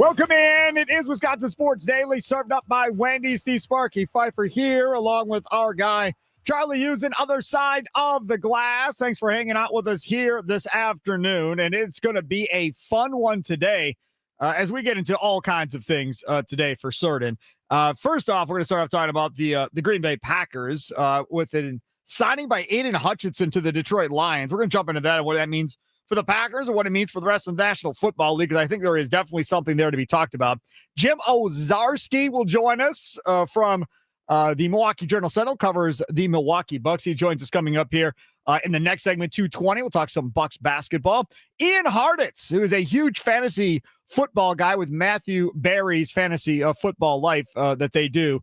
Welcome in. It is Wisconsin Sports Daily, served up by Wendy. Steve Sparky, Fifer here, along with our guy, Charlie Usen, other side of the glass. Thanks for hanging out with us here this afternoon. And it's going to be a fun one today as we get into all kinds of things today for certain. First off, we're going to start off talking about the Green Bay Packers with a signing by Aiden Hutchinson to the Detroit Lions. We're going to jump into that and what that means for the Packers and what it means for the rest of the National Football League, because I think there is definitely something there to be talked about. Jim Owczarski will join us from the Milwaukee Journal-Sentinel, covers the Milwaukee Bucks. He joins us coming up here in the next segment, 2:20. We'll talk some Bucks basketball. Ian Hartitz, who is a huge fantasy football guy with Matthew Berry's Fantasy Football Life that they do.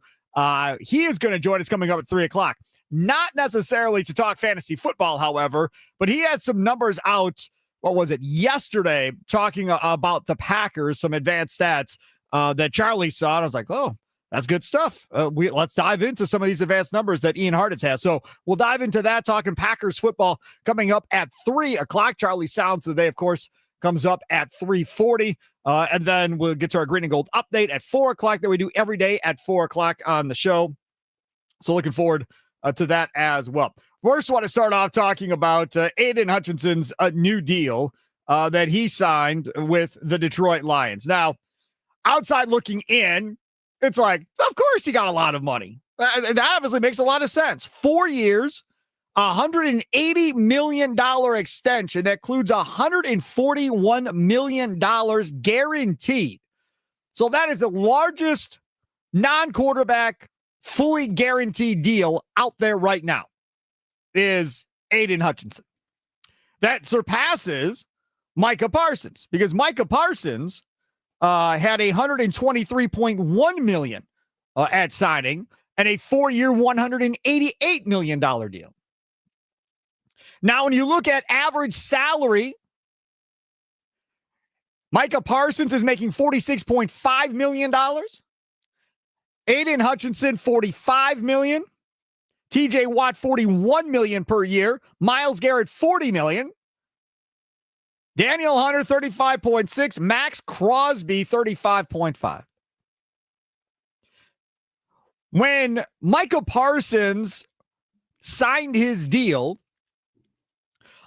He is going to join us coming up at 3 o'clock. Not necessarily to talk fantasy football, however, but he had some numbers out, what was it, yesterday, talking about the Packers, some advanced stats that Charlie saw. And I was like, oh, that's good stuff. Let's dive into some of these advanced numbers that Ian Hartitz has. So we'll dive into that, talking Packers football coming up at 3 o'clock. Charlie Sounds today, of course, comes up at 3:40. And then we'll get to our green and gold update at 4 o'clock that we do every day at 4 o'clock on the show. So looking forward to that as well. First, I want to start off talking about Aiden Hutchinson's new deal that he signed with the Detroit Lions. Now, outside looking in, it's like, of course he got a lot of money. That obviously makes a lot of sense. 4 years, $180 million extension that includes $141 million guaranteed. So that is the largest non-quarterback fully guaranteed deal out there right now, is Aiden Hutchinson. That surpasses Micah Parsons, because Micah Parsons had $123.1 million at signing and a 4-year, $188 million deal. Now, when you look at average salary, Micah Parsons is making $46.5 million. Aiden Hutchinson, $45 million. TJ Watt, $41 million per year. Myles Garrett, $40 million. Daniel Hunter, $35.6. Max Crosby, $35.5. When Micah Parsons signed his deal,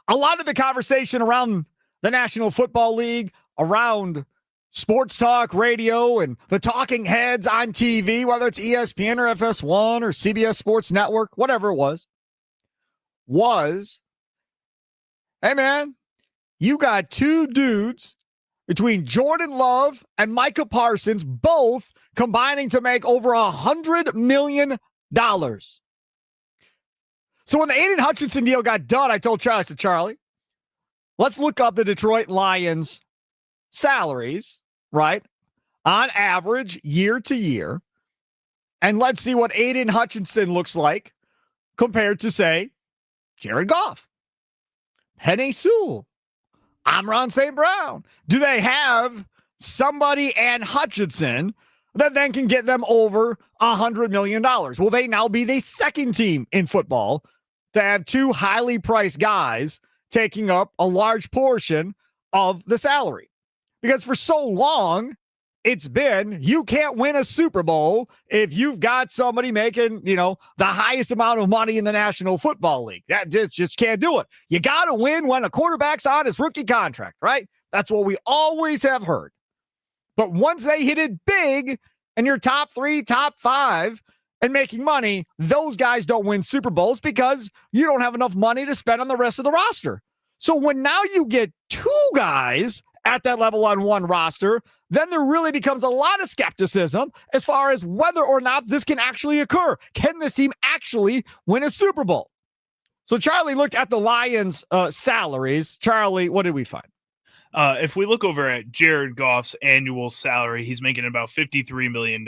a lot of the conversation around the National Football League, around sports talk radio and the talking heads on TV, whether it's ESPN or FS1 or CBS Sports Network, whatever it was, hey man, you got two dudes between Jordan Love and Micah Parsons, both combining to make over $100 million. So when the Aiden Hutchinson deal got done, I told Charlie, I said, Charlie, let's look up the Detroit Lions salaries, right, on average year to year, and let's see what Aiden Hutchinson looks like compared to, say, Jared Goff, Penei Sewell, Amon St. Brown. Do they have somebody and Hutchinson that then can get them over $100 million? Will they now be the second team in football to have two highly priced guys taking up a large portion of the salary? Because for so long, it's been, you can't win a Super Bowl if you've got somebody making, the highest amount of money in the National Football League. That just can't do it. You got to win when a quarterback's on his rookie contract, right? That's what we always have heard. But once they hit it big and you're top 3, top 5 and making money, those guys don't win Super Bowls because you don't have enough money to spend on the rest of the roster. So when now you get two guys at that level on one roster, then there really becomes a lot of skepticism as far as whether or not this can actually occur. Can this team actually win a Super Bowl? So Charlie looked at the Lions' salaries. Charlie, what did we find? If we look over at Jared Goff's annual salary, he's making about $53 million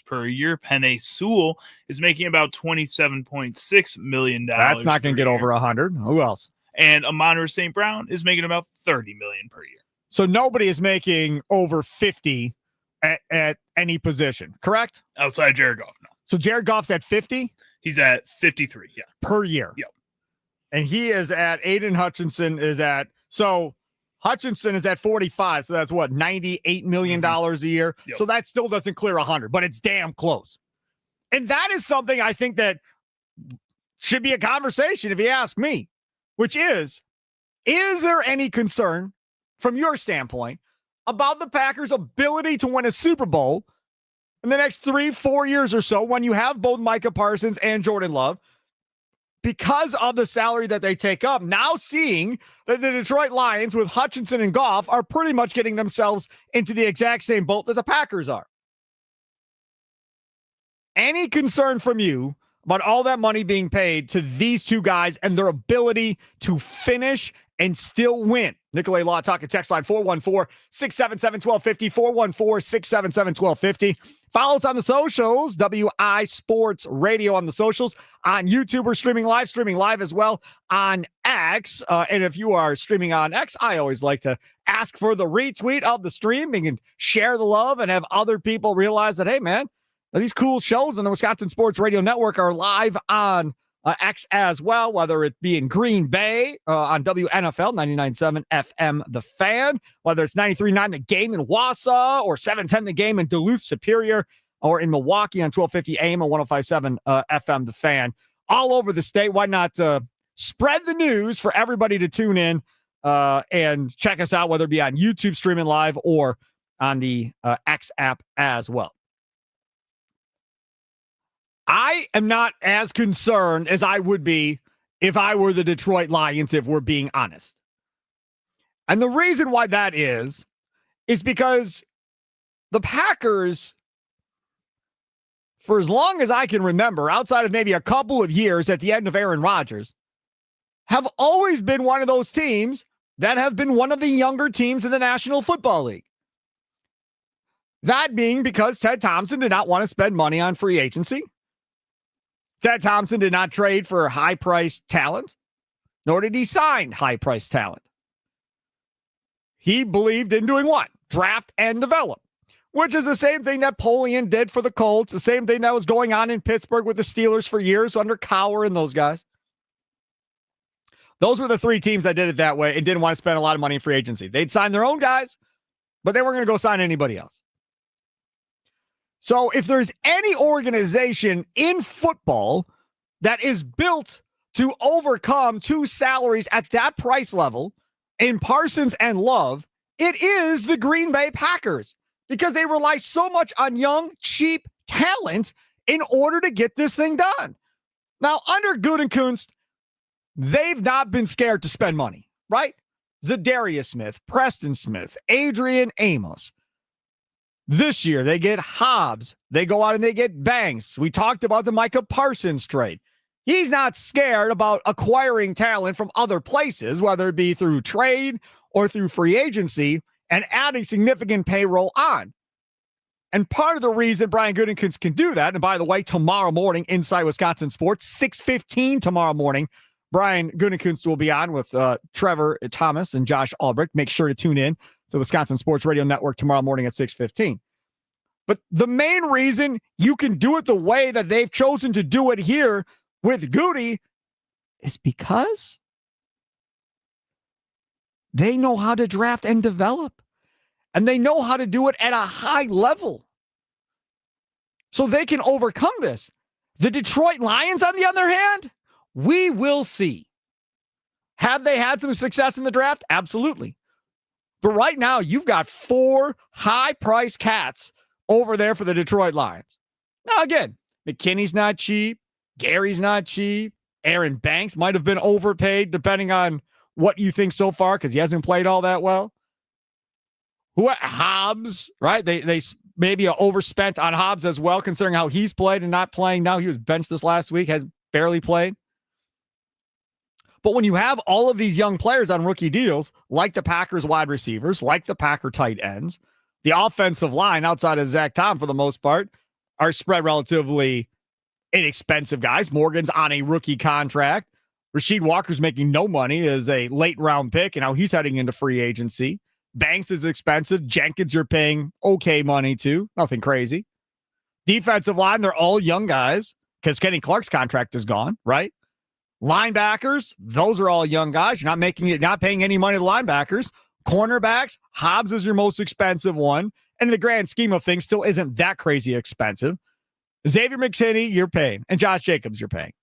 per year. Penei Sewell is making about $27.6 million. That's not going to get over 100. Who else? And Amon St. Brown is making about $30 million per year. So nobody is making over 50 at any position, correct? Outside Jared Goff, no. So Jared Goff's at 50? He's at 53, yeah. Per year. Yep. And he is at, Aiden Hutchinson is at, so Hutchinson is at 45, so that's what, $98 million a year? Yep. So that still doesn't clear 100, but it's damn close. And that is something I think that should be a conversation, if you ask me, which is there any concern from your standpoint about the Packers' ability to win a Super Bowl in the next 3-4 years or so when you have both Micah Parsons and Jordan Love because of the salary that they take up? Now seeing that the Detroit Lions with Hutchinson and Goff are pretty much getting themselves into the exact same boat that the Packers are. Any concern from you about all that money being paid to these two guys and their ability to finish and still win? Nicolay Law talking text line 414-677-1250, 414-677-1250. Follow us on the socials, WI Sports Radio on the socials. On YouTube, we're streaming live as well on X. And if you are streaming on X, I always like to ask for the retweet of the stream and share the love and have other people realize that, hey, man, these cool shows on the Wisconsin Sports Radio Network are live on X as well, whether it be in Green Bay on WNFL 99.7 FM The Fan, whether it's 93.9 The Game in Wausau or 710 The Game in Duluth Superior, or in Milwaukee on 1250 AM and 105.7 FM The Fan. All over the state. Why not spread the news for everybody to tune in and check us out, whether it be on YouTube streaming live or on the X app as well. I am not as concerned as I would be if I were the Detroit Lions, if we're being honest. And the reason why that is because the Packers, for as long as I can remember, outside of maybe a couple of years at the end of Aaron Rodgers, have always been one of those teams that have been one of the younger teams in the National Football League. That being because Ted Thompson did not want to spend money on free agency. Ted Thompson did not trade for high-priced talent, nor did he sign high-priced talent. He believed in doing what? Draft and develop, which is the same thing that Polian did for the Colts, the same thing that was going on in Pittsburgh with the Steelers for years under Cowher and those guys. Those were the three teams that did it that way and didn't want to spend a lot of money in free agency. They'd sign their own guys, but they weren't going to go sign anybody else. So if there's any organization in football that is built to overcome two salaries at that price level in Parsons and Love, it is the Green Bay Packers, because they rely so much on young, cheap talent in order to get this thing done. Now, under Gutekunst, they've not been scared to spend money, right? Zadarius Smith, Preston Smith, Adrian Amos. This year, they get Hobbs. They go out and they get Banks. We talked about the Micah Parsons trade. He's not scared about acquiring talent from other places, whether it be through trade or through free agency, and adding significant payroll on. And part of the reason Brian Gutekunst can do that, and by the way, tomorrow morning, Inside Wisconsin Sports, 6:15 tomorrow morning, Brian Gutekunst will be on with Trevor Thomas and Josh Albrecht. Make sure to tune in to Wisconsin Sports Radio Network tomorrow morning at 6:15. But the main reason you can do it the way that they've chosen to do it here with Goody is because they know how to draft and develop. And they know how to do it at a high level. So they can overcome this. The Detroit Lions, on the other hand, we will see. Have they had some success in the draft? Absolutely. But right now, you've got four high-priced cats over there for the Detroit Lions. Now, again, McKinney's not cheap. Gary's not cheap. Aaron Banks might have been overpaid, depending on what you think so far, because he hasn't played all that well. Hobbs, right? They maybe overspent on Hobbs as well, considering how he's played and not playing now. He was benched this last week, has barely played. But when you have all of these young players on rookie deals, like the Packers wide receivers, like the Packer tight ends, the offensive line outside of Zach Tom, for the most part, are spread relatively inexpensive guys. Morgan's on a rookie contract. Rasheed Walker's making no money as a late round pick, and now he's heading into free agency. Banks is expensive. Jenkins you're paying okay money to. Nothing crazy. Defensive line, they're all young guys because Kenny Clark's contract is gone, right? Linebackers, those are all young guys. You're not paying any money to linebackers. Cornerbacks, Hobbs is your most expensive one. And in the grand scheme of things, still isn't that crazy expensive. Xavier McKinney, you're paying. And Josh Jacobs, you're paying.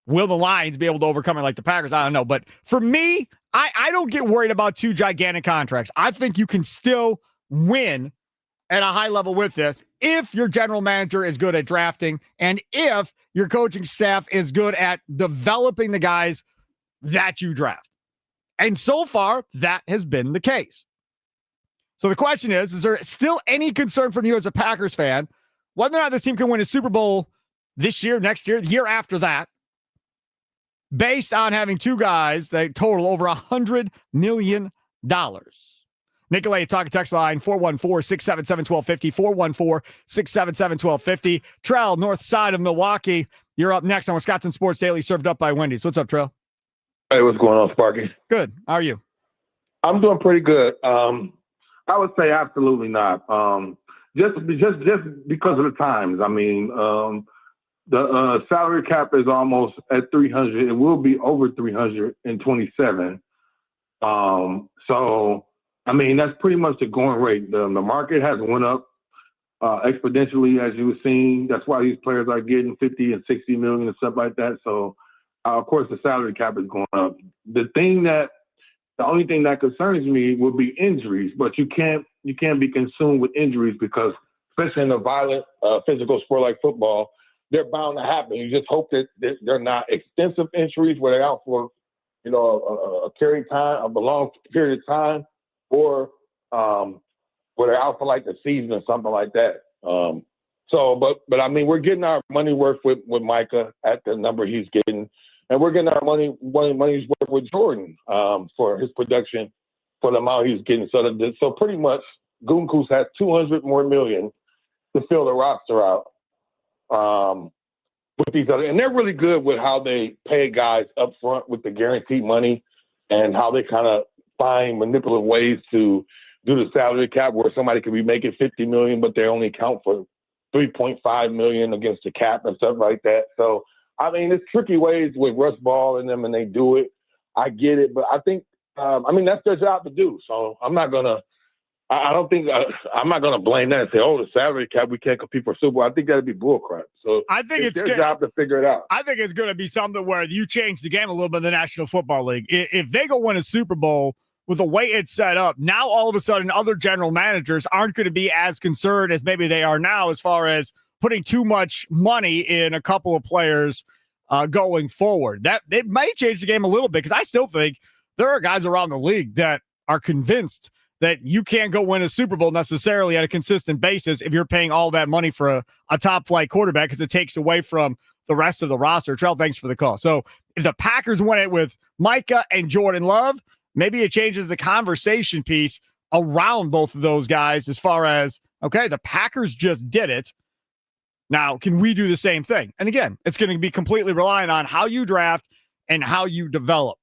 Will the Lions be able to overcome it like the Packers? I don't know. But for me, I don't get worried about two gigantic contracts. I think you can still win at a high level with this if your general manager is good at drafting and if your coaching staff is good at developing the guys that you draft. And so far, that has been the case. So the question is there still any concern from you as a Packers fan whether or not this team can win a Super Bowl this year, next year, the year after that, based on having two guys that total over $100 million? Nicolay, talking text line 414-677-1250, 414-677-1250. Trell, north side of Milwaukee. You're up next on Wisconsin Sports Daily, served up by Wendy's. What's up, Trell? Hey, what's going on, Sparky? Good. How are you? I'm doing pretty good. I would say absolutely not. Just because of the times. I mean, the salary cap is almost at 300. It will be over 300 in 27. So, I mean, that's pretty much the going rate. The market has went up exponentially, as you were seeing. That's why these players are getting 50 and 60 million and stuff like that. So, of course, the salary cap is going up. The only thing that concerns me would be injuries, but you can't be consumed with injuries because, especially in a violent, physical sport like football, they're bound to happen. You just hope that they're not extensive injuries where they're out for, a period of time, a long period of time, or where they're out for like the season or something like that. But I mean, we're getting our money worth with Micah at the number he's getting. And we're getting our money's worth with Jordan for his production for the amount he's getting. So pretty much, Gutekunst has $200 more million to fill the roster out with these other. And they're really good with how they pay guys up front with the guaranteed money and how they kind of find manipulative ways to do the salary cap where somebody could be making $50 million, but they only account for $3.5 million against the cap and stuff like that. So, I mean, it's tricky ways with Russ Ball in them, and they do it. I get it, but I think, that's their job to do. So I'm not gonna. I'm not gonna blame that and say, "Oh, the salary cap, we can't compete for Super Bowl." I think that'd be bullcrap. So I think it's their job to figure it out. I think it's going to be something where you change the game a little bit in the National Football League. If they go win a Super Bowl with the way it's set up, now all of a sudden other general managers aren't going to be as concerned as maybe they are now as far as putting too much money in a couple of players going forward. That it might change the game a little bit because I still think there are guys around the league that are convinced that you can't go win a Super Bowl necessarily at a consistent basis if you're paying all that money for a top flight quarterback because it takes away from the rest of the roster. Trell, thanks for the call. So if the Packers win it with Micah and Jordan Love, maybe it changes the conversation piece around both of those guys as far as, okay, the Packers just did it. Now, can we do the same thing? And again, it's going to be completely reliant on how you draft and how you develop.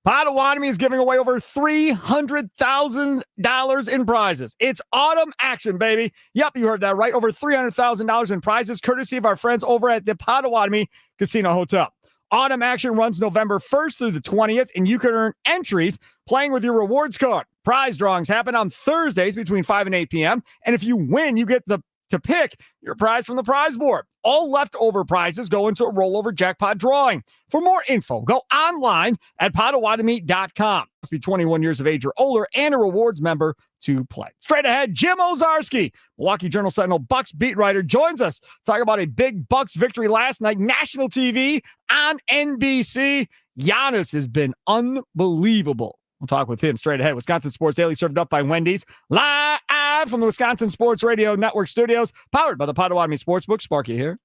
Potawatomi is giving away over $300,000 in prizes. It's autumn action, baby. Yep, you heard that right. Over $300,000 in prizes, courtesy of our friends over at the Potawatomi Casino Hotel. Autumn action runs November 1st through the 20th, and you can earn entries playing with your rewards card. Prize drawings happen on Thursdays between 5 and 8 p.m., and if you win, you get to pick your prize from the prize board. All leftover prizes go into a rollover jackpot drawing. For more info, go online at Potawatomi.com. Must be 21 years of age or older and a rewards member to play. Straight ahead, Jim Owczarski, Milwaukee Journal-Sentinel Bucks beat writer, joins us to talk about a big Bucks victory last night, national TV on NBC. Giannis has been unbelievable. We'll talk with him straight ahead. Wisconsin Sports Daily, served up by Wendy's, live from the Wisconsin Sports Radio Network studios, powered by the Potawatomi Sportsbook. Sparky here.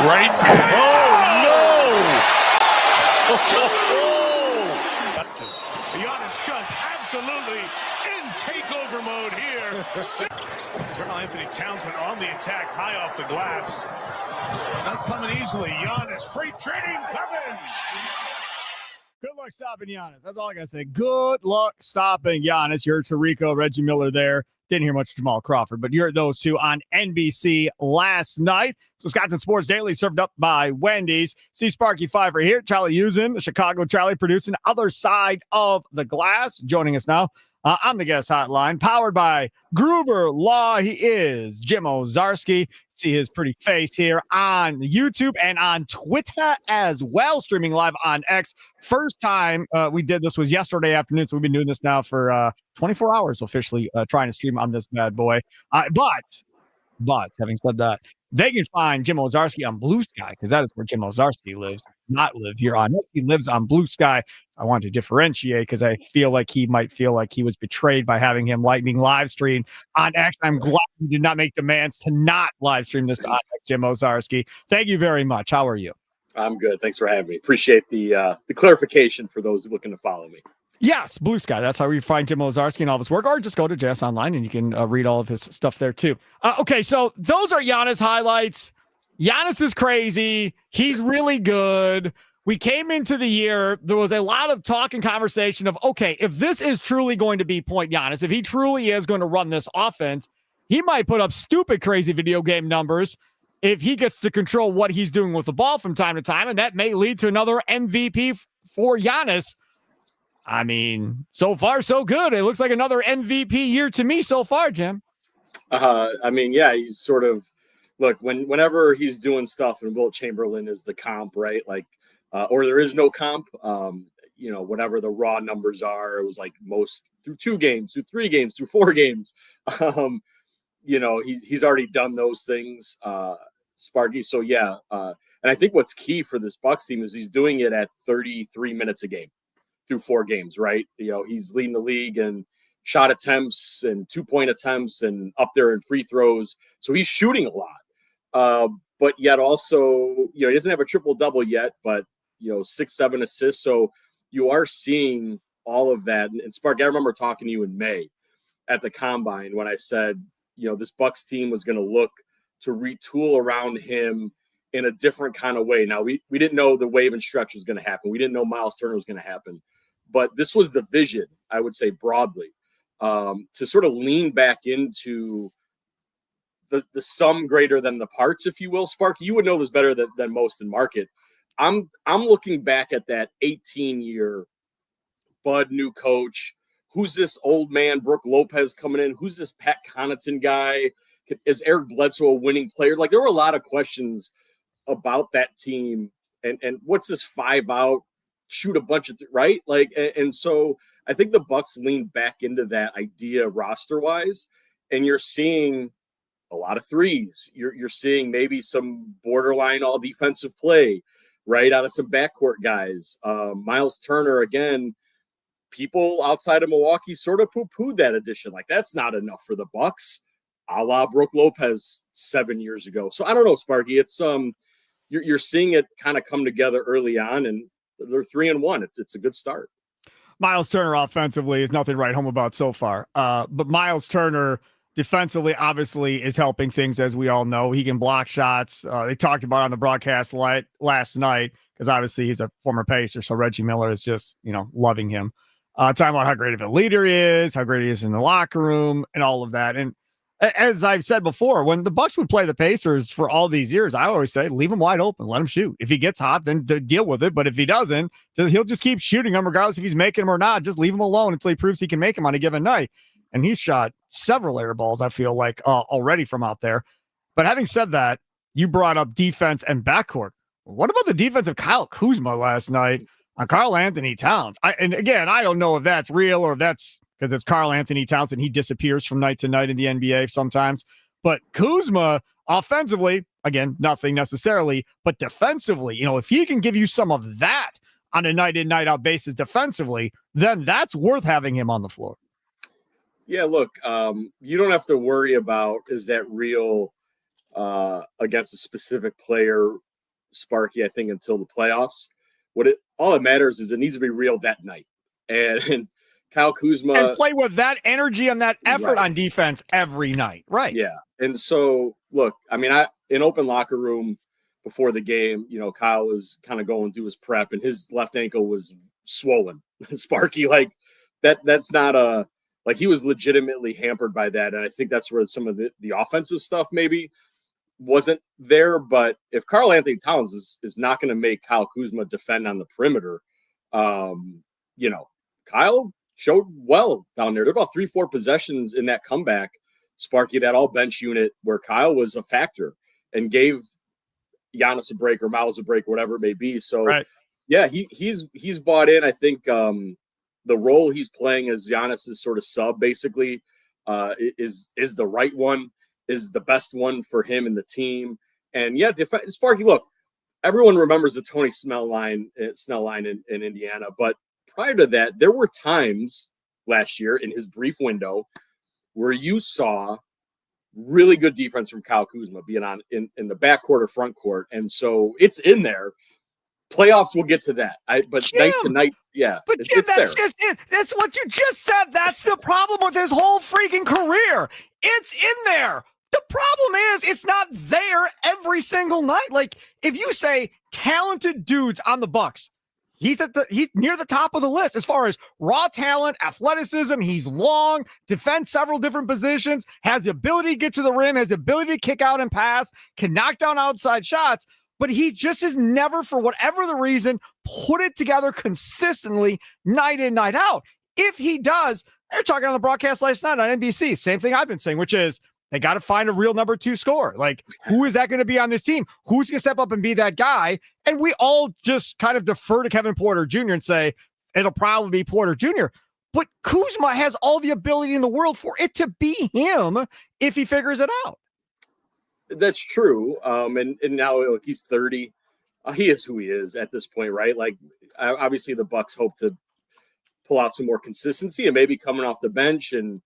right there. Giannis just absolutely in takeover mode here. Colonel Anthony Townsend on the attack, high off the glass. It's not coming easily. Giannis, freight train coming. Good luck stopping Giannis. That's all I got to say. Good luck stopping Giannis. You heard Tarico, Reggie Miller there. Didn't hear much Jamal Crawford, but you heard those two on NBC last night. So Wisconsin Sports Daily served up by Wendy's. See Sparky Fifer here. Charlie Usen, the Chicago Charlie, producing Other Side of the Glass. Joining us now on the guest hotline, powered by Gruber Law. He is Jim Owczarski. See his pretty face here on YouTube and on Twitter as well, streaming live on X. First time we did this was yesterday afternoon, so we've been doing this now for 24 hours officially trying to stream on this bad boy. But having said that, they can find Jim Owczarski on Blue Sky because that is where Jim Owczarski lives. Not live here on it. He lives on Blue Sky. I want to differentiate because I feel like he might feel like he was betrayed by having him lightning live stream on X. I'm glad he did not make demands to not live stream this on X, Jim Owczarski. Thank you very much. How are you? I'm good. Thanks for having me. Appreciate the clarification for those looking to follow me. Yes, Blue Sky. That's how you find Jim Owczarski and all of his work. Or just go to JS Online and you can read all of his stuff there too. Okay, so those are Giannis highlights. Giannis is crazy. He's really good. We came into the year, there was a lot of talk and conversation of, okay, if this is truly going to be point Giannis, if he truly is going to run this offense, he might put up stupid, crazy video game numbers if he gets to control what he's doing with the ball from time to time, and that may lead to another MVP for Giannis. I mean, so far, so good. It looks like another MVP year to me so far, Jim. I mean, yeah, he's sort of, look, whenever he's doing stuff, and Wilt Chamberlain is the comp, right? Like, or there is no comp, whatever the raw numbers are, it was like most through 2 games, through 3 games, through 4 games. He's already done those things, Sparky. So, yeah. And I think what's key for this Bucks team is he's doing it at 33 minutes a game through 4 games, right? He's leading the league in shot attempts and 2-point attempts and up there in free throws. So he's shooting a lot. But yet also, he doesn't have a triple-double yet, but, 6-7 assists. So you are seeing all of that. And Spark, I remember talking to you in May at the Combine when I said, this Bucks team was going to look to retool around him in a different kind of way. Now, we didn't know the wave and stretch was going to happen. We didn't know Miles Turner was going to happen. But this was the vision, I would say broadly, to sort of lean back into the sum greater than the parts, if you will. Sparky, you would know this better than most in market. I'm looking back at that 18-year Bud new coach. Who's this old man, Brooke Lopez, coming in? Who's this Pat Connaughton guy? Is Eric Bledsoe a winning player? Like, there were a lot of questions about that team. And what's this 5-out, shoot a bunch of right? Like, and so I think the Bucks leaned back into that idea roster-wise, and you're seeing a lot of threes. You're seeing maybe some borderline all defensive play, right, out of some backcourt guys. Miles Turner, again, people outside of Milwaukee sort of poo-pooed that addition. Like, that's not enough for the Bucks, a la Brooke Lopez 7 years ago. So I don't know, Sparky. It's you're seeing it kind of come together early on, and they're 3-1. It's a good start. Miles Turner offensively is nothing to write home about so far. But Miles Turner defensively obviously is helping things, as we all know. He can block shots. They talked about it on the broadcast last night because obviously he's a former Pacer, so Reggie Miller is just, loving him. Talking about how great of a leader he is, how great he is in the locker room, and all of that. And as I've said before, when the Bucks would play the Pacers for all these years, I always say, leave him wide open, let him shoot. If he gets hot, then deal with it. But if he doesn't, he'll just keep shooting them regardless if he's making them or not. Just leave him alone until he proves he can make them on a given night. And he's shot several air balls, I feel like, already from out there. But having said that, you brought up defense and backcourt. What about the defense of Kyle Kuzma last night on Karl Anthony Towns? And again, I don't know if that's real or if that's because it's Karl Anthony Towns and he disappears from night to night in the NBA sometimes. But Kuzma, offensively, again, nothing necessarily, but defensively, if he can give you some of that on a night in, night out basis defensively, then that's worth having him on the floor. Yeah, look, you don't have to worry about is that real against a specific player Sparky, I think, until the playoffs. All that matters is it needs to be real that night. And Kyle Kuzma. And play with that energy and that effort on defense every night. Right. Yeah. And so, look, I mean, in open locker room before the game, Kyle was kind of going through his prep and his left ankle was swollen. Sparky, like that's not he was legitimately hampered by that. And I think that's where some of the offensive stuff maybe wasn't there. But if Karl Anthony Towns is not going to make Kyle Kuzma defend on the perimeter, Kyle showed well down there. There were about 3-4 possessions in that comeback, Sparky, that all bench unit where Kyle was a factor and gave Giannis a break or Miles a break, or whatever it may be. So, yeah, he's bought in. I think the role he's playing as Giannis's sort of sub, basically, is the right one, is the best one for him and the team. And yeah, Sparky, look, everyone remembers the Tony Snell line in Indiana, but prior to that, there were times last year in his brief window where you saw really good defense from Kyle Kuzma being on in the backcourt or front court. And so it's in there. Playoffs, we'll get to that. But Jim, night to night, yeah. But Jim, that's just it. That's what you just said. That's the problem with his whole freaking career. It's in there. The problem is it's not there every single night. Like, if you say talented dudes on the Bucks, he's near the top of the list as far as raw talent, athleticism. He's long, defends several different positions, has the ability to get to the rim, has the ability to kick out and pass, can knock down outside shots, but he just has never, for whatever the reason, put it together consistently night in, night out. If he does, they're talking on the broadcast last night on NBC, same thing I've been saying, which is they got to find a real number 2 scorer. Like, who is that going to be on this team? Who's going to step up and be that guy? And we all just kind of defer to Kevin Porter Jr. and say, it'll probably be Porter Jr. But Kuzma has all the ability in the world for it to be him if he figures it out. That's true. And now, look, he's 30. He is who he is at this point, right? Like, obviously the Bucks hope to pull out some more consistency and maybe coming off the bench and,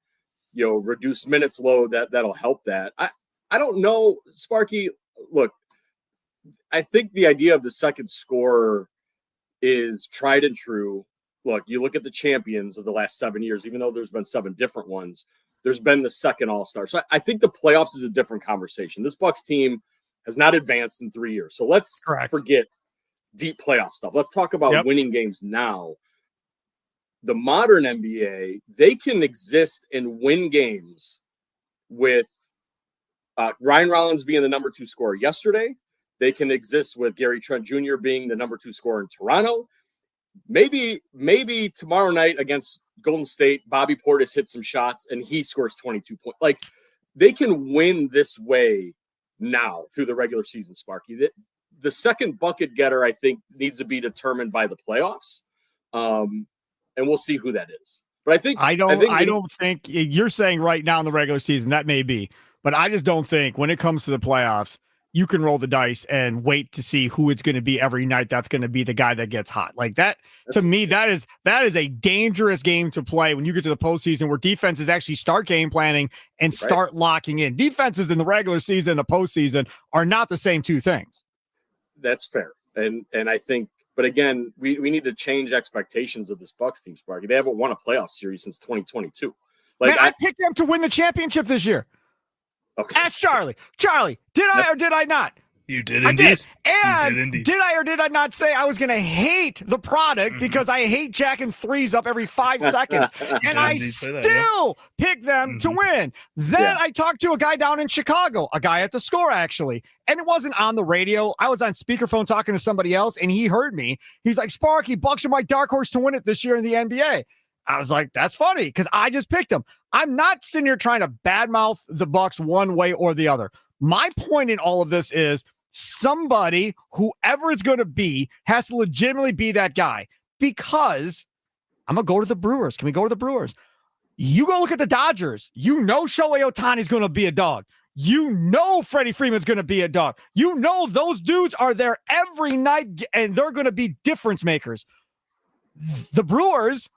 reduce minutes load, that'll help that. I don't know, Sparky. Look, I think the idea of the second scorer is tried and true. Look, you look at the champions of the last 7 years, even though there's been 7 different ones, there's been the second all-star. So I think the playoffs is a different conversation. This Bucks team has not advanced in 3 years. So let's forget deep playoff stuff. Let's talk about winning games now. The modern NBA, they can exist and win games with Ryan Rollins being the number 2 scorer yesterday. They can exist with Gary Trent Jr. being the number 2 scorer in Toronto. Maybe tomorrow night against Golden State, Bobby Portis hits some shots and he scores 22 points. Like, they can win this way now through the regular season, Sparky. The second bucket getter, I think, needs to be determined by the playoffs. And we'll see who that is. But I don't think you're saying right now in the regular season that may be, but I just don't think when it comes to the playoffs, you can roll the dice and wait to see who it's going to be every night. That's going to be the guy that gets hot. Like that, to me, that is a dangerous game to play when you get to the postseason where defenses actually start game planning and start locking in. Defenses in the regular season, the postseason are not the same two things. That's fair. And I think, but again, we need to change expectations of this Bucks team, Sparky. They haven't won a playoff series since 2022. Like, man, I picked them to win the championship this year. Okay. Ask Charlie. Charlie, did I or did I not? You did indeed. I did. And did I or did I not say I was going to hate the product because I hate jacking threes up every 5 seconds, and I still picked them to win. Then I talked to a guy down in Chicago, a guy at the Score, actually, and it wasn't on the radio. I was on speakerphone talking to somebody else, and he heard me. He's like, Sparky, Bucks are my dark horse to win it this year in the NBA. I was like, that's funny because I just picked them. I'm not sitting here trying to badmouth the Bucks one way or the other. My point in all of this is somebody, whoever it's going to be, has to legitimately be that guy, because I'm going to go to the Brewers. Can we go to the Brewers? You go look at the Dodgers. You know Shohei Ohtani's going to be a dog. You know Freddie Freeman's going to be a dog. You know those dudes are there every night, and they're going to be difference makers. The Brewers,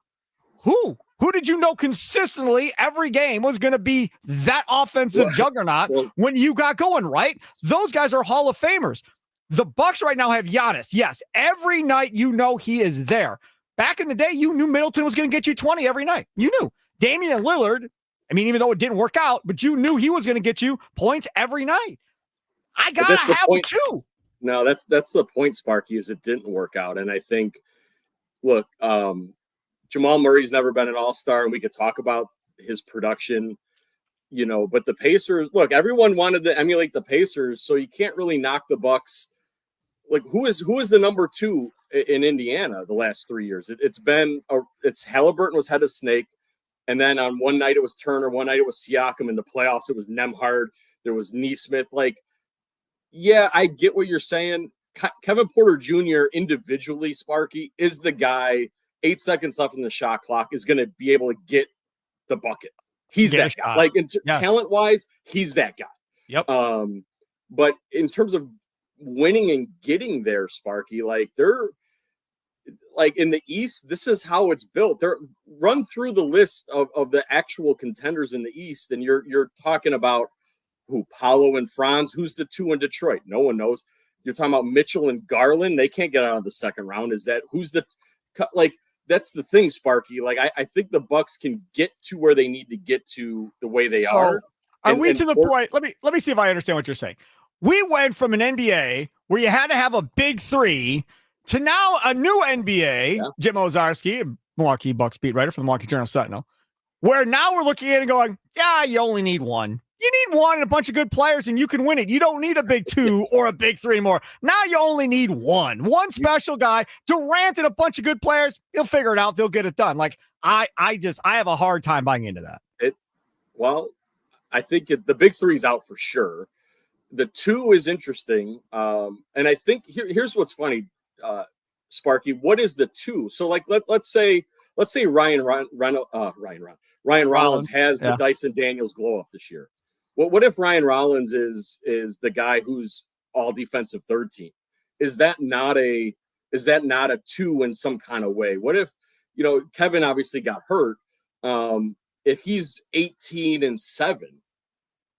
who did you know consistently every game was going to be that offensive juggernaut when you got going, right? Those guys are Hall of Famers. The Bucks right now have Giannis. Yes, every night you know he is there. Back in the day, you knew Middleton was going to get you 20 every night. You knew. Damian Lillard, I mean, even though it didn't work out, but you knew he was going to get you points every night. I got to have him too. No, that's the point, Sparky, is it didn't work out. And I think, look, Jamal Murray's never been an all-star, and we could talk about his production, but the Pacers, look, everyone wanted to emulate the Pacers, so you can't really knock the Bucks. Like, who is the number 2 in Indiana the last 3 years? It's Halliburton was head of snake, and then on one night it was Turner, one night it was Siakam. In the playoffs it was Nembhard, there was Nesmith. Like, yeah, I get what you're saying. Kevin Porter Jr. individually, Sparky, is the guy. 8 seconds left in the shot clock is going to be able to get the bucket. He's that guy. Like, talent wise, he's that guy. Yep. But in terms of winning and getting there, Sparky, like, they're like in the East, this is how it's built. They're run through the list of the actual contenders in the East, and you're talking about who, Paolo and Franz. Who's the 2 in Detroit? No one knows. You're talking about Mitchell and Garland. They can't get out of the second round. That's the thing, Sparky. Like, I think the Bucks can get to where they need to get to the way they are. Are we to the point? Let me see if I understand what you're saying. We went from an NBA where you had to have a big 3 to now a new NBA, yeah. Jim Owczarski, Milwaukee Bucks beat writer for the Milwaukee Journal-Sentinel, where now we're looking at it and going, yeah, you only need 1. You need 1 and a bunch of good players, and you can win it. You don't need a big 2 or a big 3 anymore. Now you only need 1 special guy. Durant and a bunch of good players, he'll figure it out. They'll get it done. Like, I have a hard time buying into that. I think the big 3's out for sure. The 2 is interesting, and I think here's what's funny, Sparky. What is the 2? So, like, let's say Ryan Rollins has the Dyson Daniels glow up this year. What if Ryan Rollins is the guy who's all defensive third team? Is that not a 2 in some kind of way? What if, Kevin obviously got hurt. If he's 18-7,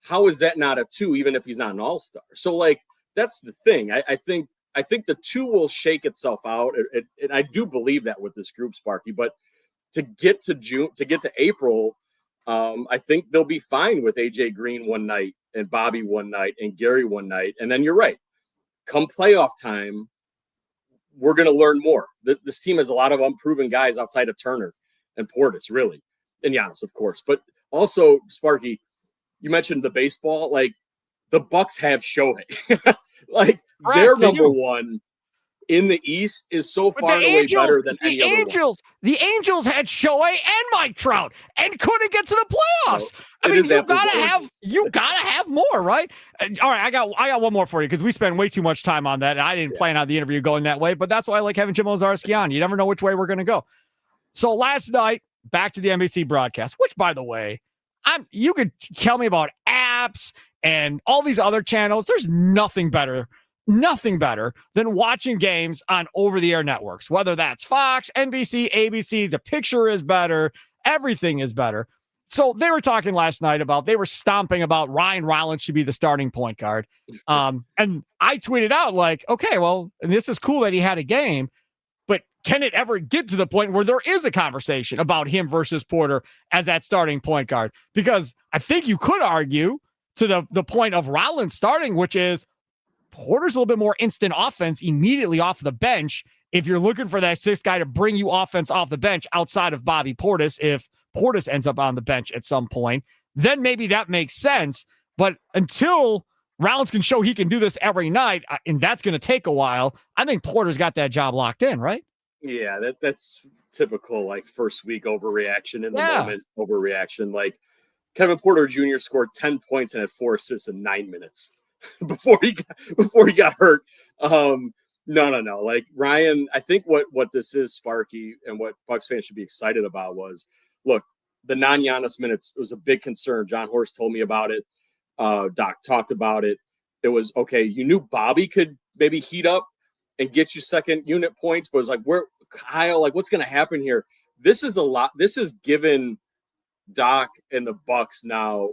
how is that not a 2, even if he's not an all-star? So, like, that's the thing. I think the 2 will shake itself out. And I do believe that with this group, Sparky, but to get to April, I think they'll be fine with AJ Green one night and Bobby one night and Gary one night. And then you're right. Come playoff time, we're going to learn more. This team has a lot of unproven guys outside of Turner and Portis, really. And Giannis, of course. But also, Sparky, you mentioned the baseball. Like, the Bucks have Shohei. Like, their number 1 in the East is so far and away better than any other one. The Angels had Shohei and Mike Trout and couldn't get to the playoffs. I mean, you gotta have more, right? All right, I got one more for you because we spent way too much time on that, and I didn't plan on the interview going that way. But that's why I like having Jim Owczarski on. You never know which way we're gonna go. So last night, back to the NBC broadcast, which, by the way, you could tell me about apps and all these other channels. There's nothing better than watching games on over-the-air networks, whether that's Fox, NBC, ABC. The picture is better. Everything is better. So they were talking last night they were stomping about Ryan Rollins should be the starting point guard. And I tweeted out, like, okay, well, and this is cool that he had a game, but can it ever get to the point where there is a conversation about him versus Porter as that starting point guard? Because I think you could argue to the point of Rollins starting, which is Porter's a little bit more instant offense immediately off the bench. If you're looking for that 6th guy to bring you offense off the bench outside of Bobby Portis, if Portis ends up on the bench at some point, then maybe that makes sense. But until Rollins can show he can do this every night, and that's going to take a while, I think Porter's got that job locked in, right? Yeah, that's typical, like, first week overreaction in the moment overreaction. Like, Kevin Porter Jr. scored 10 points and had 4 assists in 9 minutes. before he got hurt. No. Like, Ryan, I think what this is, Sparky, and what Bucks fans should be excited about was, look, the non-Giannis minutes was a big concern. John Horst told me about it. Doc talked about it. It was, okay, you knew Bobby could maybe heat up and get you second unit points, but it was like, Kyle, like, what's going to happen here? This is a lot. This is given Doc and the Bucks now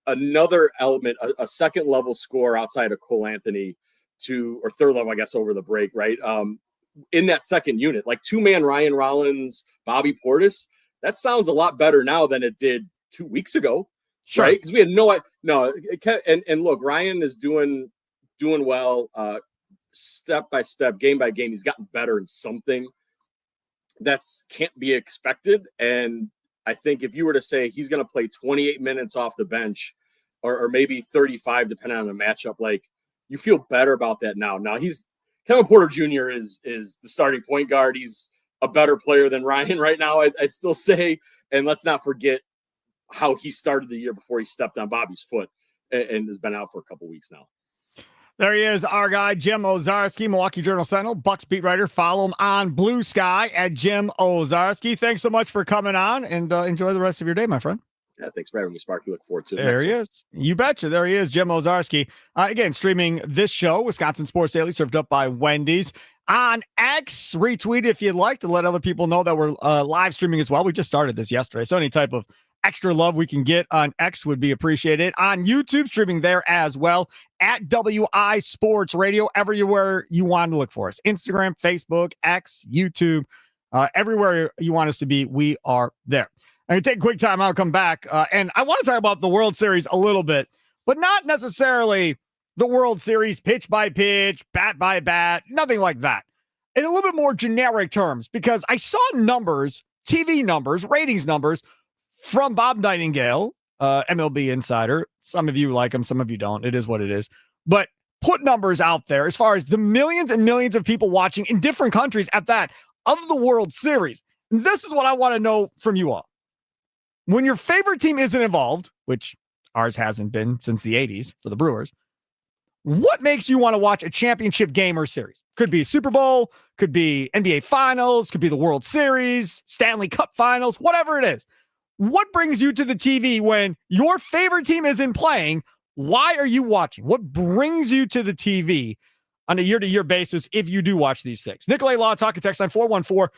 another element, a second level score outside of Cole Anthony or third level, I guess, over the break, right? In that second unit, like 2-man Ryan Rollins, Bobby Portis, that sounds a lot better now than it did 2 weeks ago, Sure. right? Because we had and look, Ryan is doing well, step by step, game by game. He's gotten better in something that's can't be expected. And I think if you were to say he's going to play 28 minutes off the bench, or maybe 35, depending on the matchup, like, you feel better about that now. Now Kevin Porter Jr. is the starting point guard. He's a better player than Ryan right now, I still say. And let's not forget how he started the year before he stepped on Bobby's foot and has been out for a couple weeks now. There he is, our guy, Jim Owczarski, Milwaukee Journal Sentinel, Bucks beat writer. Follow him on Blue Sky at Jim Owczarski. Thanks so much for coming on, and enjoy the rest of your day, my friend. Yeah, thanks for having me, Sparky. Look forward to it. There he is. You betcha. There he is, Jim Owczarski. Again, streaming this show, Wisconsin Sports Daily, served up by Wendy's. On X, retweet if you'd like to let other people know that we're live streaming as well. We just started this yesterday, so any type of extra love we can get on X would be appreciated. On YouTube, streaming there as well, at WI Sports Radio, everywhere you want to look for us. Instagram, Facebook, X, YouTube, everywhere you want us to be, we are there. I'm going to take a quick time. I'll come back. And I want to talk about the World Series a little bit, but not necessarily the World Series pitch by pitch, bat by bat, nothing like that. In a little bit more generic terms, because I saw numbers, TV numbers, ratings numbers from Bob Nightingale, MLB insider. Some of you like him, some of you don't. It is what it is. But put numbers out there as far as the millions and millions of people watching in different countries at that of the World Series. And this is what I want to know from you all. When your favorite team isn't involved, which ours hasn't been since the 80s for the Brewers, what makes you want to watch a championship game or series? Could be Super Bowl, could be NBA Finals, could be the World Series, Stanley Cup Finals, whatever it is. What brings you to the TV when your favorite team isn't playing? Why are you watching? What brings you to the TV on a year-to-year basis if you do watch these things? Nicolay Law, talk and text line 414-677-1250,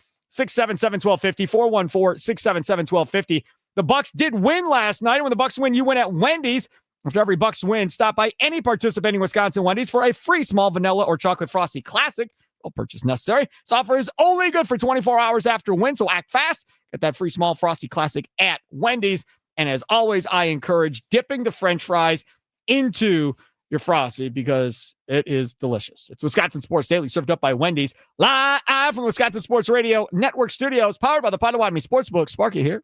414-677-1250. The Bucks did win last night. When the Bucks win, you win at Wendy's. After every Bucks win, stop by any participating Wisconsin Wendy's for a free small vanilla or chocolate frosty classic. No purchase necessary. This offer is only good for 24 hours after win, so act fast. Get that free small frosty classic at Wendy's. And as always, I encourage dipping the French fries into your frosty because it is delicious. It's Wisconsin Sports Daily, served up by Wendy's, live from Wisconsin Sports Radio Network Studios, powered by the Potawatomi Sportsbook. Sparky here.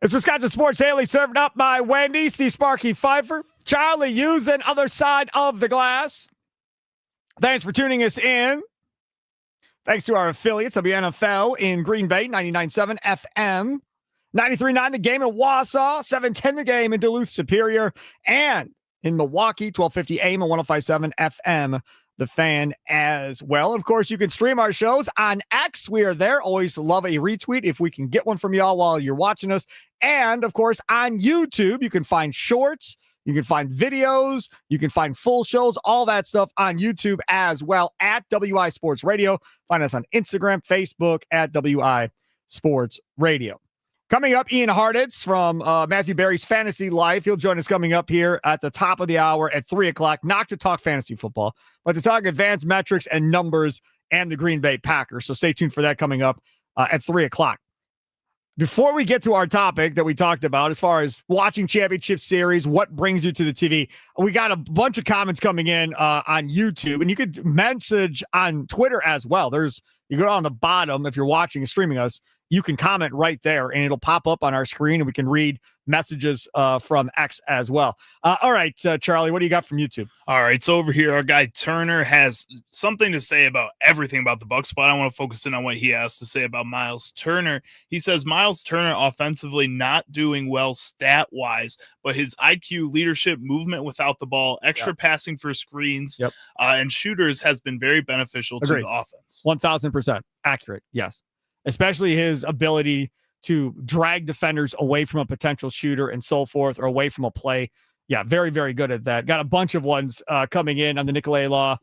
It's Wisconsin Sports Daily, served up by Wendy, Steve Sparky, Fifer, Charlie using other side of the glass. Thanks for tuning us in. Thanks to our affiliates of the NFL in Green Bay, 99.7 FM, 93.9 The Game in Wausau, 710 The Game in Duluth Superior, and in Milwaukee, 1250 AM and 105.7 FM, The Fan as well. Of course, you can stream our shows on X. We are there. Always love a retweet if we can get one from y'all while you're watching us. And, of course, on YouTube, you can find shorts. You can find videos. You can find full shows, all that stuff on YouTube as well at WI Sports Radio. Find us on Instagram, Facebook at WI Sports Radio. Coming up, Ian Harditz from Matthew Berry's Fantasy Life. He'll join us coming up here at the top of the hour at 3 o'clock, not to talk fantasy football, but to talk advanced metrics and numbers and the Green Bay Packers. So stay tuned for that coming up at 3 o'clock. Before we get to our topic that we talked about, as far as watching championship series, what brings you to the TV, we got a bunch of comments coming in on YouTube, and you could message on Twitter as well. You go on the bottom if you're watching and streaming us, you can comment right there, and it'll pop up on our screen, and we can read messages from X as well. All right, Charlie, what do you got from YouTube? All right, so over here, our guy Turner has something to say about everything about the Bucs, but I want to focus in on what he has to say about Miles Turner. He says Miles Turner offensively not doing well stat-wise, but his IQ, leadership, movement without the ball, extra passing for screens, and shooters has been very beneficial to the offense. 1,000% accurate, yes. Especially his ability to drag defenders away from a potential shooter and so forth, or away from a play. Yeah, very, very good at that. Got a bunch of ones coming in on the Nicolay Law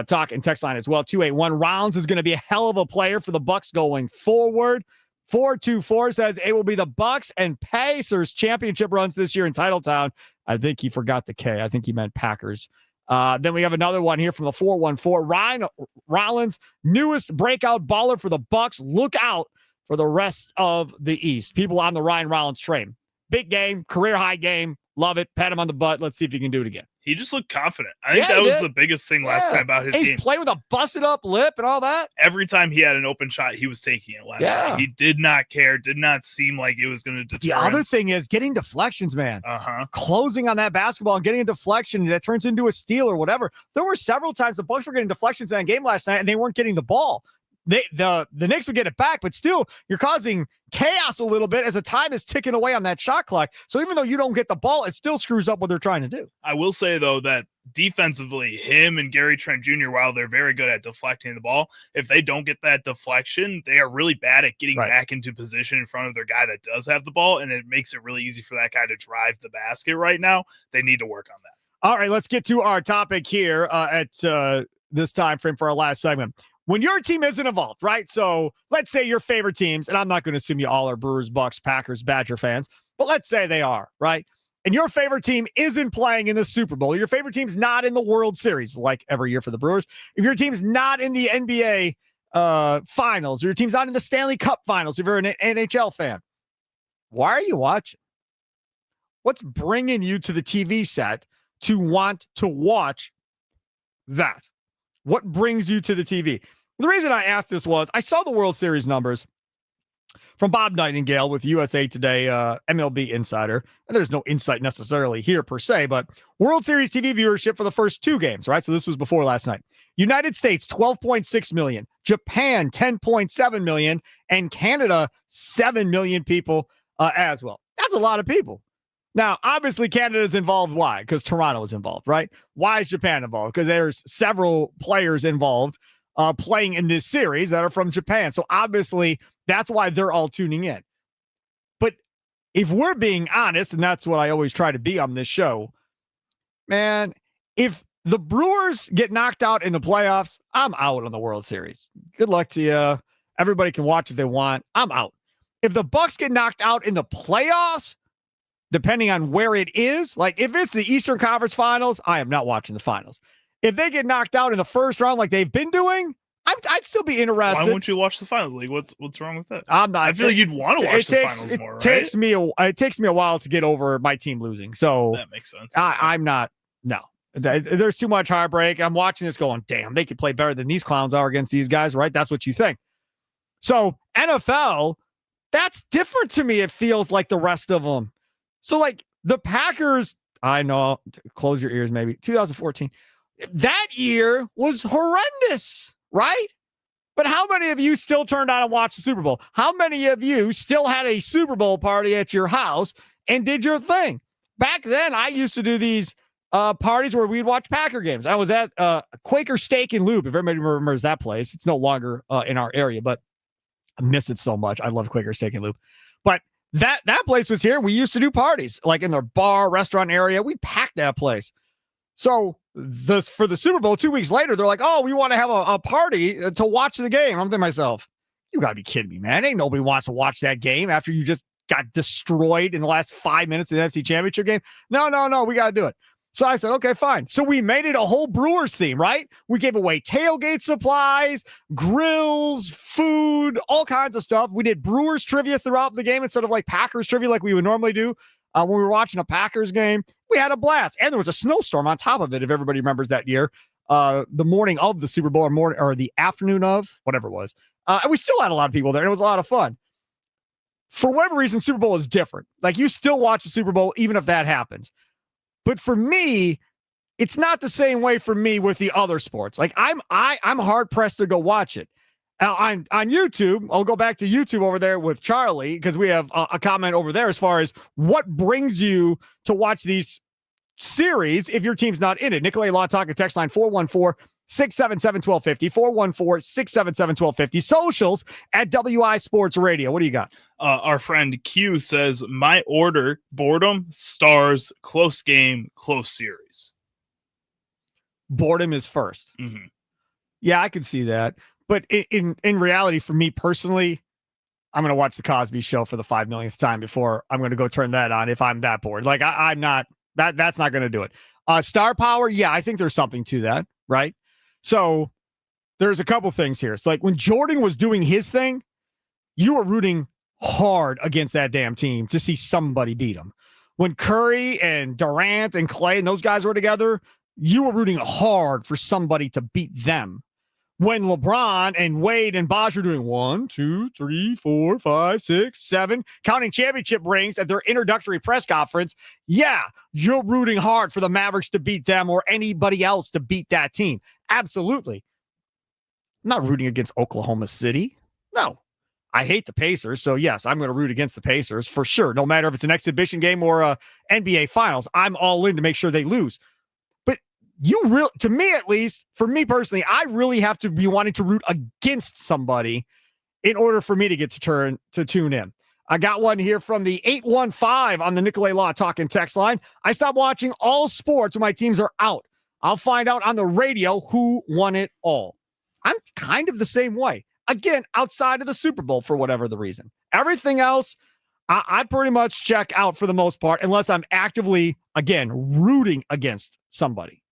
talk and text line as well. 281 Rounds is going to be a hell of a player for the Bucs going forward. 424 says it will be the Bucs and Pacers championship runs this year in Titletown. I think he forgot the K. I think he meant Packers. Then we have another one here from the 414. Ryan Rollins, newest breakout baller for the Bucs. Look out for the rest of the East. People on the Ryan Rollins train. Big game, career high game. Love it. Pat him on the butt. Let's see if he can do it again. He just looked confident. I think that was the biggest thing last night about his game. He's playing with a busted up lip and all that. Every time he had an open shot, he was taking it last night. He did not care, did not seem like it was going to deter The other thing is getting deflections, man. Closing on that basketball and getting a deflection that turns into a steal or whatever. There were several times the Bucs were getting deflections in that game last night and they weren't getting the ball. The Knicks would get it back, but still, you're causing chaos a little bit as the time is ticking away on that shot clock. So even though you don't get the ball, it still screws up what they're trying to do. I will say, though, that defensively, him and Gary Trent Jr., while they're very good at deflecting the ball, if they don't get that deflection, they are really bad at getting back into position in front of their guy that does have the ball, and it makes it really easy for that guy to drive the basket right now. They need to work on that. All right, let's get to our topic here at this time frame for our last segment. When your team isn't involved, right? So let's say your favorite teams, and I'm not going to assume you all are Brewers, Bucks, Packers, Badger fans, but let's say they are, right? And your favorite team isn't playing in the Super Bowl. Your favorite team's not in the World Series, like every year for the Brewers. If your team's not in the NBA finals, or your team's not in the Stanley Cup finals, if you're an NHL fan, why are you watching? What's bringing you to the TV set to want to watch that? What brings you to the TV? The reason I asked this was I saw the World Series numbers from Bob Nightingale with USA Today, MLB Insider. And there's no insight necessarily here per se, but World Series TV viewership for the first two games, right? So this was before last night. United States, 12.6 million. Japan, 10.7 million. And Canada, 7 million people as well. That's a lot of people. Now, obviously, Canada's involved. Why? Because Toronto is involved, right? Why is Japan involved? Because there's several players involved playing in this series that are from Japan. So obviously, that's why they're all tuning in. But if we're being honest, and that's what I always try to be on this show, man, if the Brewers get knocked out in the playoffs, I'm out on the World Series. Good luck to you. Everybody can watch if they want. I'm out. If the Bucks get knocked out in the playoffs, depending on where it is, like if it's the Eastern Conference Finals, I am not watching the finals. If they get knocked out in the first round like they've been doing, I'd still be interested. Why wouldn't you watch the finals league? What's wrong with that? I'm not. I feel like you'd want to watch the finals more, right? It takes me a while to get over my team losing. So that makes sense. I'm not. No, there's too much heartbreak. I'm watching this going, damn, they could play better than these clowns are against these guys, right? That's what you think. So NFL, That's different to me. It feels like the rest of them. So like the Packers, I know, close your ears, maybe 2014. That year was horrendous, right? But how many of you still turned on and watched the Super Bowl? How many of you still had a Super Bowl party at your house and did your thing? Back then, I used to do these parties where we'd watch Packer games. I was at Quaker Steak and Lube, if everybody remembers that place. It's no longer in our area, but I missed it so much. I love Quaker Steak and Lube. But that place was here. We used to do parties, like in their bar, restaurant area. We packed that place. So for the Super Bowl 2 weeks later, they're like, oh, we want to have a party to watch the game. I'm thinking to myself, you got to be kidding me, man. Ain't nobody wants to watch that game after you just got destroyed in the last 5 minutes of the NFC Championship game. No, we got to do it. So I said, okay, fine. So we made it a whole Brewers theme, right? We gave away tailgate supplies, grills, food, all kinds of stuff. We did Brewers trivia throughout the game instead of like Packers trivia like we would normally do when we were watching a Packers game. We had a blast. And there was a snowstorm on top of it, if everybody remembers that year. The morning of the Super Bowl or the afternoon of, whatever it was. And we still had a lot of people there, and it was a lot of fun. For whatever reason, Super Bowl is different. Like, you still watch the Super Bowl even if that happens. But for me, it's not the same way for me with the other sports. Like, I'm hard pressed to go watch it. On YouTube, I'll go back to YouTube over there with Charlie because we have a comment over there as far as what brings you to watch these series if your team's not in it. Nicolay Law Talk at text line 414-677-1250, 414-677-1250. Socials at WI Sports Radio. What do you got? Our friend Q says, my order, boredom, stars, close game, close series. Boredom is first. Mm-hmm. Yeah, I could see that. But in reality, for me personally, I'm going to watch The Cosby Show for the 5 millionth time before I'm going to go turn that on if I'm that bored. Like, I'm not, that's not going to do it. Star power, yeah, I think there's something to that, right? So there's a couple things here. It's like when Jordan was doing his thing, you were rooting hard against that damn team to see somebody beat them. When Curry and Durant and Clay and those guys were together, you were rooting hard for somebody to beat them. When LeBron and Wade and Bosh are doing 1, 2, 3, 4, 5, 6, 7, counting championship rings at their introductory press conference, yeah, you're rooting hard for the Mavericks to beat them or anybody else to beat that team. Absolutely. I'm not rooting against Oklahoma City. No. I hate the Pacers, so yes, I'm going to root against the Pacers for sure. No matter if it's an exhibition game or a NBA Finals, I'm all in to make sure they lose. To me at least, for me personally, I really have to be wanting to root against somebody in order for me to get to tune in. I got one here from the 815 on the Nicolay Law Talking text line. I stopped watching all sports when my teams are out. I'll find out on the radio who won it all. I'm kind of the same way. Again, outside of the Super Bowl for whatever the reason. Everything else, I pretty much check out for the most part, unless I'm actively, again, rooting against somebody.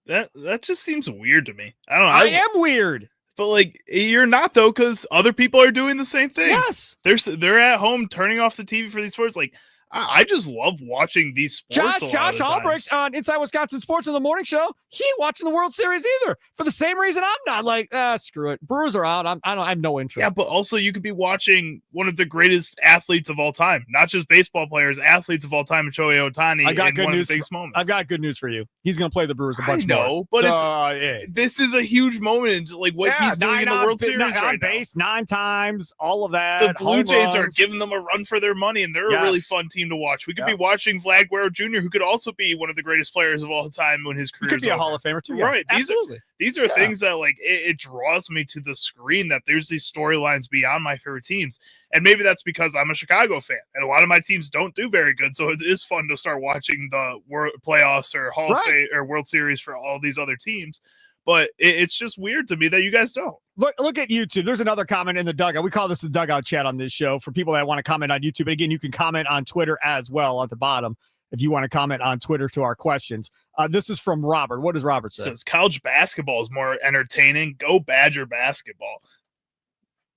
That just seems weird to me. I don't know. I am weird. But like, you're not though, because other people are doing the same thing. Yes. They're at home turning off the TV for these sports. Like, I just love watching these sports. Josh Albrecht on Inside Wisconsin Sports in the morning show. He ain't watching the World Series either. For the same reason I'm not. Like, screw it. Brewers are out. I have no interest. Yeah, but also you could be watching one of the greatest athletes of all time, not just baseball players, athletes of all time, Shohei Ohtani. I've got good news. Moments. I've got good news for you. He's going to play the Brewers a bunch more. more. But this is a huge moment. Like what he's doing in the World Series right base, now. 9 times, all of that. The Blue Jays are giving them a run for their money, and they're a really fun team to watch. We could be watching Vlad Guerrero Jr., who could also be one of the greatest players of all time when his career could be a Hall of Famer too. Right. Yeah, absolutely. These are things that like it draws me to the screen, that there's these storylines beyond my favorite teams. And maybe that's because I'm a Chicago fan and a lot of my teams don't do very good. So it is fun to start watching the World playoffs or Hall of Fame or World Series for all these other teams. But it's just weird to me that you guys don't. Look at YouTube. There's another comment in the dugout. We call this the dugout chat on this show for people that want to comment on YouTube. And again, you can comment on Twitter as well at the bottom if you want to comment on Twitter to our questions. This is from Robert. What does Robert say? It says college basketball is more entertaining. Go Badger basketball.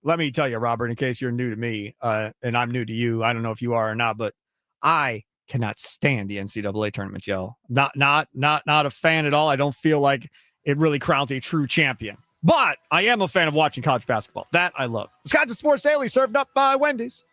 Let me tell you, Robert, in case you're new to me and I'm new to you, I don't know if you are or not, but I cannot stand the NCAA tournament, Joe. Not a fan at all. I don't feel like it really crowns a true champion. But I am a fan of watching college basketball. That I love. Wisconsin Sports Daily served up by Wendy's.